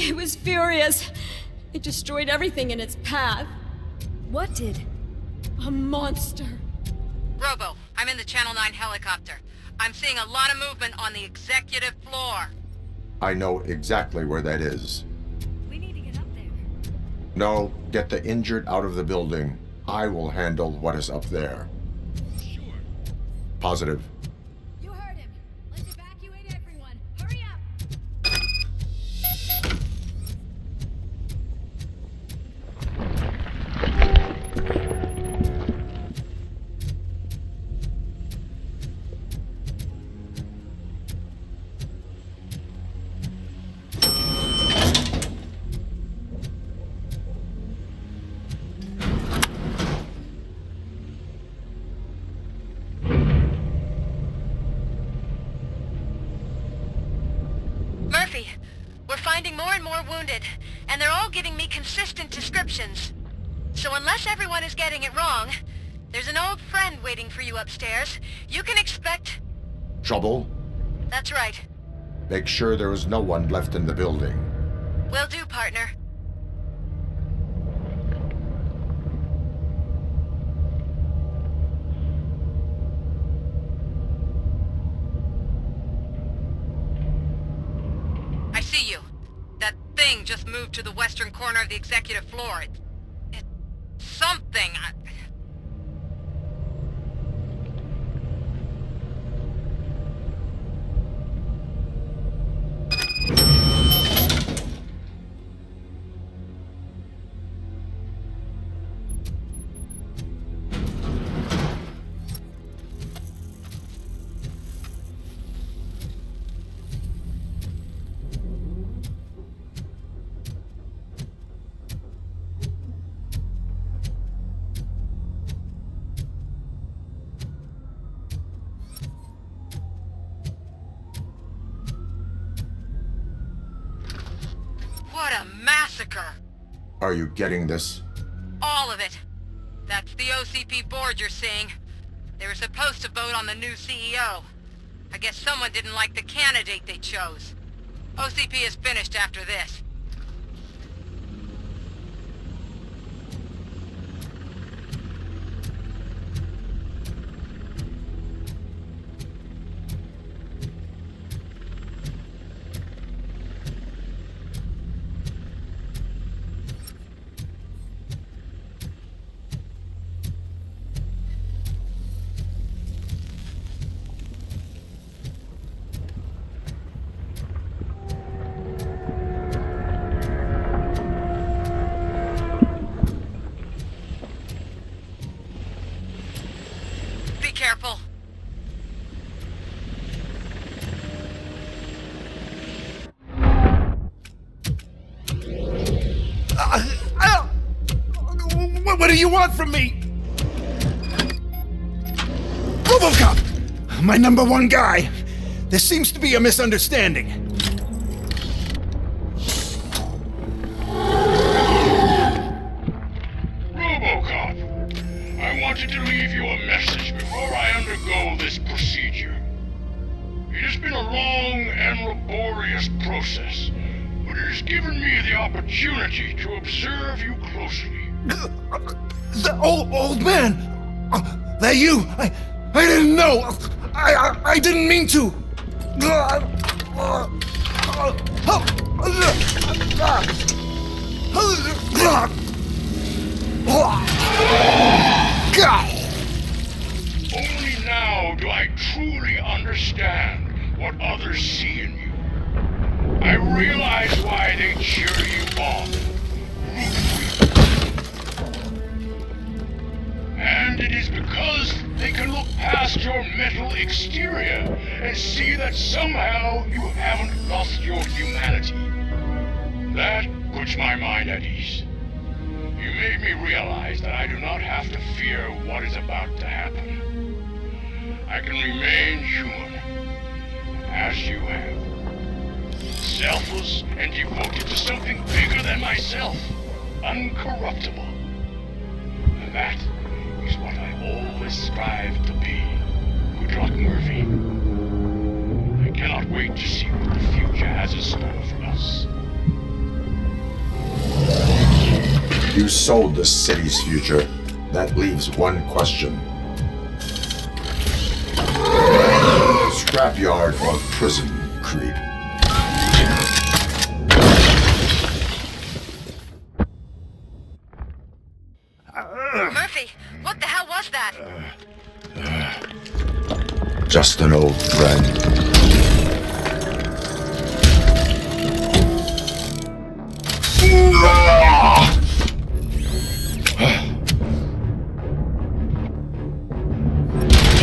It was furious. It destroyed everything in its path. What did? A monster. Robo, I'm in the Channel 9 helicopter. I'm seeing a lot of movement on the executive floor. I know exactly where that is. We need to get up there. No, get the injured out of the building. I will handle what is up there. Sure. Positive. You heard him. Let's evacuate everyone. Hurry up. Murphy, we're finding more and more wounded, and they're all giving me consistent descriptions. So unless everyone is getting it wrong, there's an old friend waiting for you upstairs. You can expect... Trouble? That's right. Make sure there is no one left in the building. Will do, partner. I see you. That thing just moved to the western corner of the executive floor. It's something. What a massacre! Are you getting this? All of it. That's the OCP board you're seeing. They were supposed to vote on the new CEO. I guess someone didn't like the candidate they chose. OCP is finished after this. Be careful. What do you want from me? RoboCop! My number one guy. There seems to be a misunderstanding. RoboCop, I wanted to leave you a message before I undergo this procedure. It has been a long and laborious process, but it has given me the opportunity to observe you closely. The old man! That you! I didn't know! I didn't mean to! Only now do I truly understand what others see in you. I realize why they cheer you on. Root for you. And it is because they can look past your metal exterior and see that somehow you haven't lost your humanity. That puts my mind at ease. You made me realize that I do not have to fear what is about to happen. I can remain human, as you have. Selfless and devoted to something bigger than myself. Uncorruptible. And that is what I always strive to be. Good luck, Murphy. I cannot wait to see what the future has in store for us. You sold the city's future. That leaves one question. Scrapyard or prison, Creed? Murphy, what the hell was that? Just an old friend. Do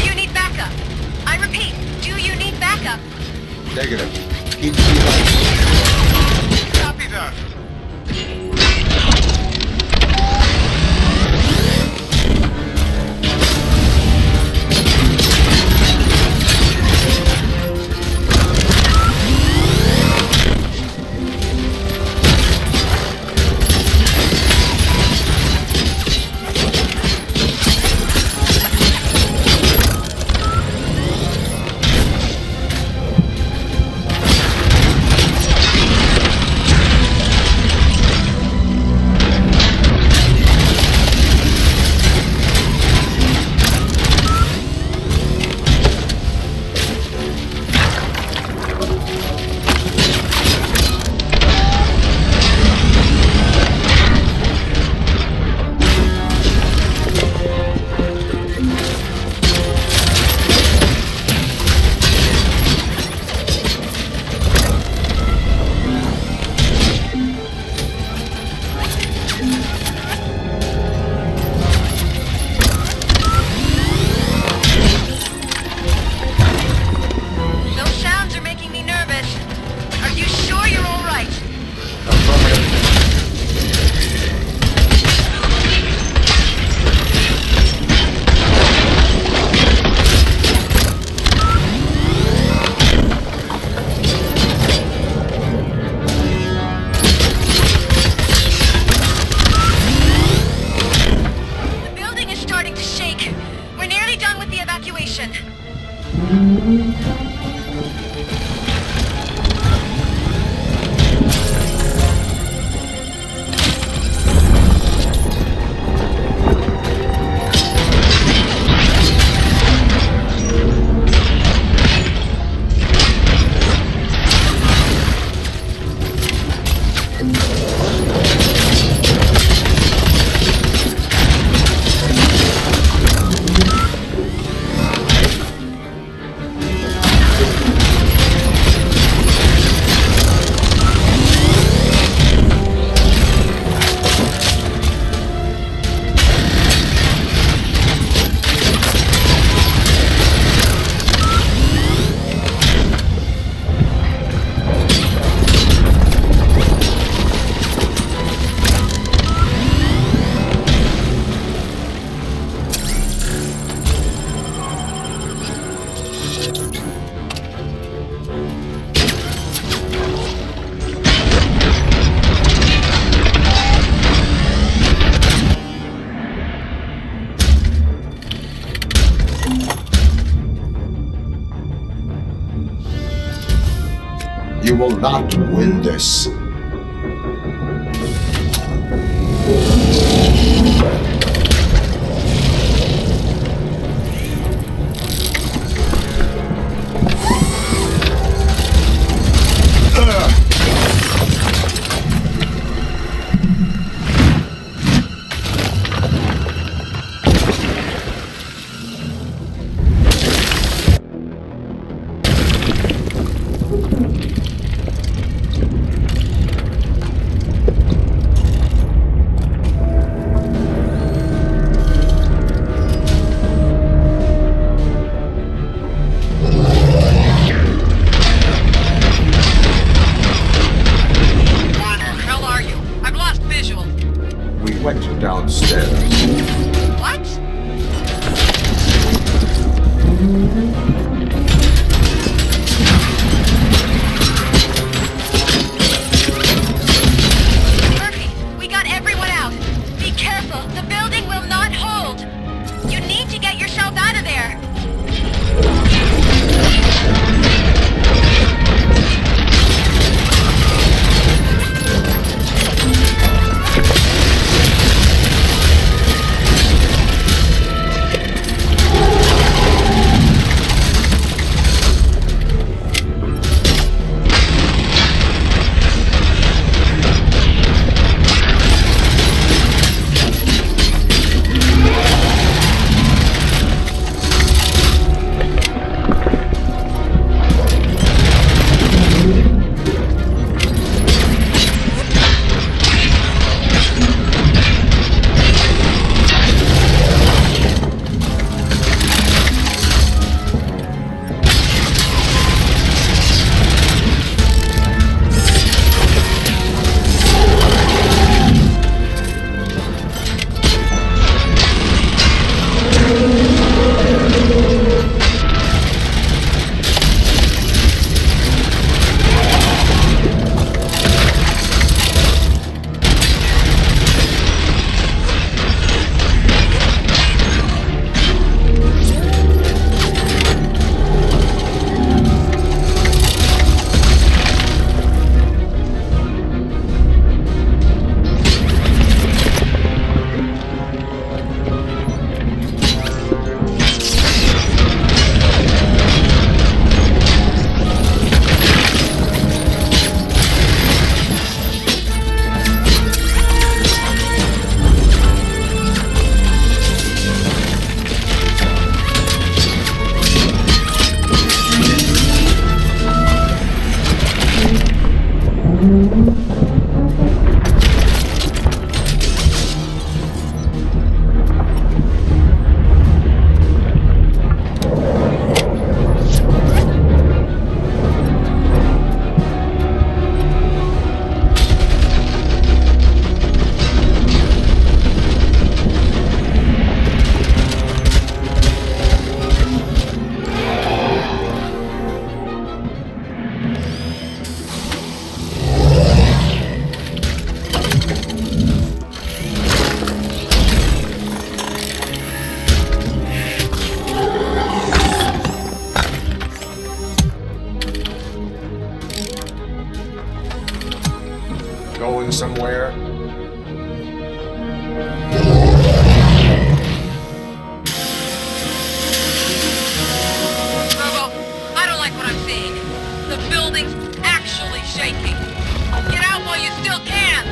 you need backup? I repeat, do you need backup? Negative. Keep going. Copy that. Those sounds are making me nervous. Are you sure you're all right? The building is starting to shake. We're nearly done with the evacuation. You will not win this. Went downstairs. What? Murphy, we got everyone out. Be careful, the building will not hold. You need to get yourself out of there. Going somewhere? Robo, I don't like what I'm seeing. The building's actually shaking. Get out while you still can!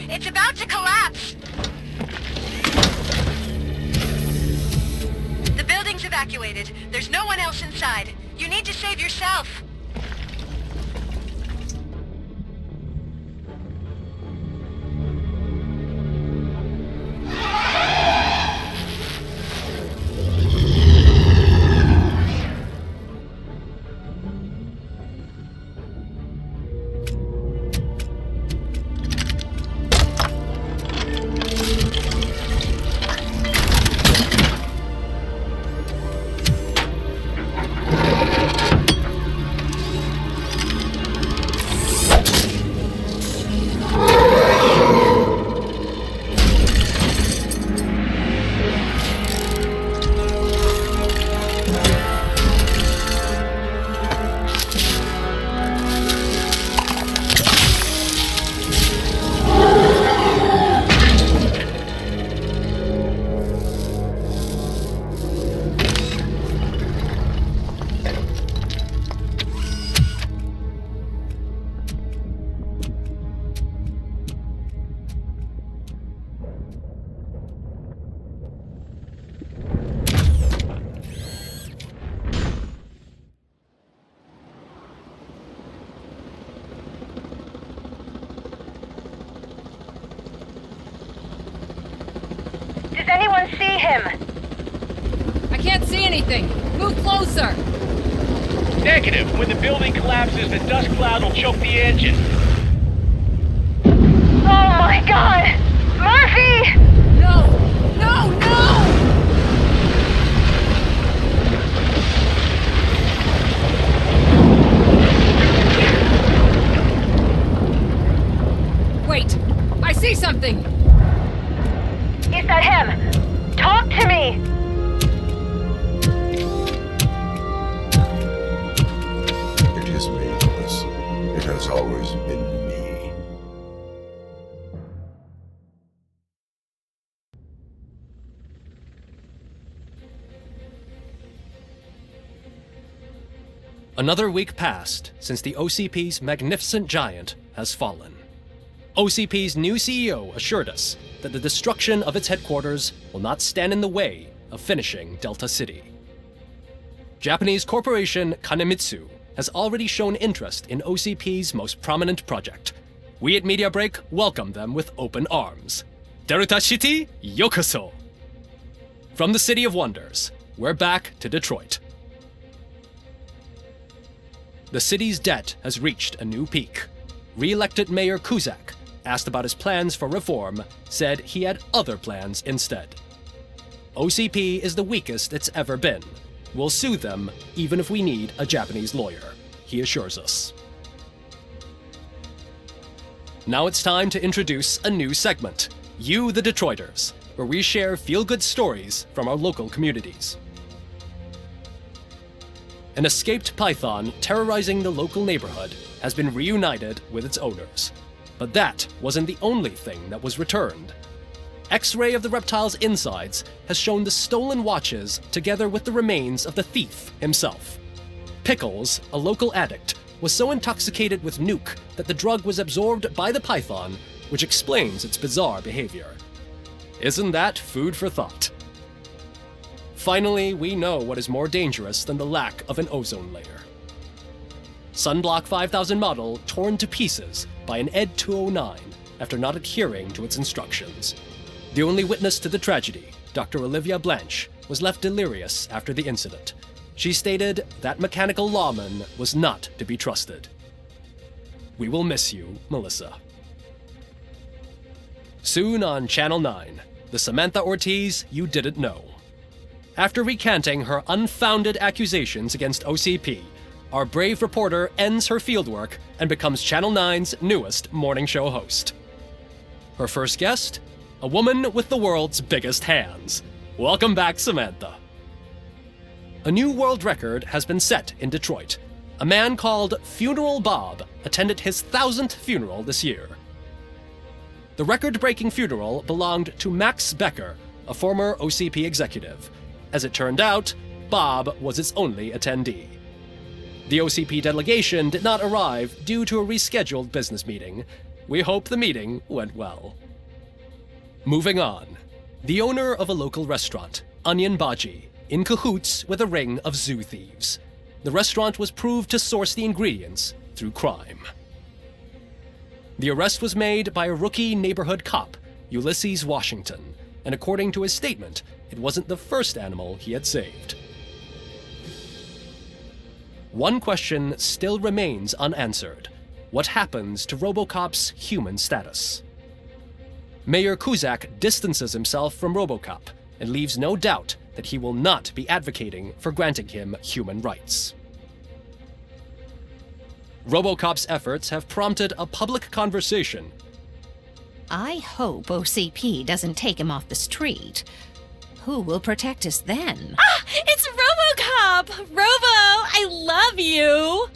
It's about to collapse! The building's evacuated. There's no one else inside. You need to save yourself. Does anyone see him? I can't see anything. Move closer. Negative. When the building collapses, the dust cloud will choke the engine. Oh my god! Murphy! No! No! No! Wait! I see something! Is that him? Talk to me! It is me, Louis. It has always been me. Another week passed since the OCP's magnificent giant has fallen. OCP's new CEO assured us that the destruction of its headquarters will not stand in the way of finishing Delta City. Japanese corporation Kanemitsu has already shown interest in OCP's most prominent project. We at Media Break welcome them with open arms. Delta City, yokoso! From the City of Wonders, we're back to Detroit. The city's debt has reached a new peak. Re-elected Mayor Cusack, asked about his plans for reform, said he had other plans instead. OCP is the weakest it's ever been. We'll sue them even if we need a Japanese lawyer, he assures us. Now it's time to introduce a new segment, You the Detroiters, where we share feel-good stories from our local communities. An escaped python terrorizing the local neighborhood has been reunited with its owners. But that wasn't the only thing that was returned. X-ray of the reptile's insides has shown the stolen watches together with the remains of the thief himself. Pickles, a local addict, was so intoxicated with nuke that the drug was absorbed by the python, which explains its bizarre behavior. Isn't that food for thought? Finally, we know what is more dangerous than the lack of an ozone layer. Sunblock 5000 model torn to pieces by an ED 209 after not adhering to its instructions. The only witness to the tragedy, Dr. Olivia Blanche, was left delirious after the incident. She stated that mechanical lawman was not to be trusted. We will miss you, Melissa. Soon on Channel 9, the Samantha Ortiz you didn't know. After recanting her unfounded accusations against OCP, our brave reporter ends her fieldwork and becomes Channel 9's newest morning show host. Her first guest? A woman with the world's biggest hands. Welcome back, Samantha. A new world record has been set in Detroit. A man called Funeral Bob attended his 1000th funeral this year. The record-breaking funeral belonged to Max Becker, a former OCP executive. As it turned out, Bob was its only attendee. The OCP delegation did not arrive due to a rescheduled business meeting. We hope the meeting went well. Moving on. The owner of a local restaurant, Onion Baji, in cahoots with a ring of zoo thieves. The restaurant was proved to source the ingredients through crime. The arrest was made by a rookie neighborhood cop, Ulysses Washington, and according to his statement, it wasn't the first animal he had saved. One question still remains unanswered. What happens to RoboCop's human status? Mayor Cusack distances himself from RoboCop and leaves no doubt that he will not be advocating for granting him human rights. RoboCop's efforts have prompted a public conversation. I hope OCP doesn't take him off the street. Who will protect us then? Ah! It's RoboCop! Robo, I love you!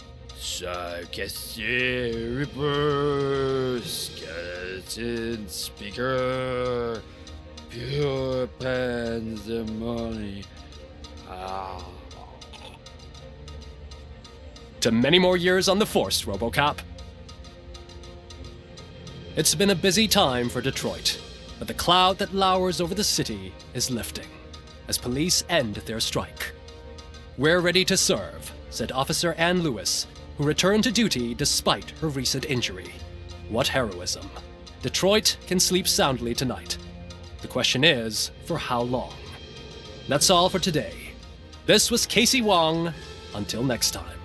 Cassier, Ripper, Skeleton, Speaker, Pure Pandemonium. To many more years on the force, RoboCop. It's been a busy time for Detroit, but the cloud that lowers over the city is lifting as police end their strike. We're ready to serve, said Officer Ann Lewis, who returned to duty despite her recent injury. What heroism. Detroit can sleep soundly tonight. The question is, for how long? That's all for today. This was Casey Wong. Until next time.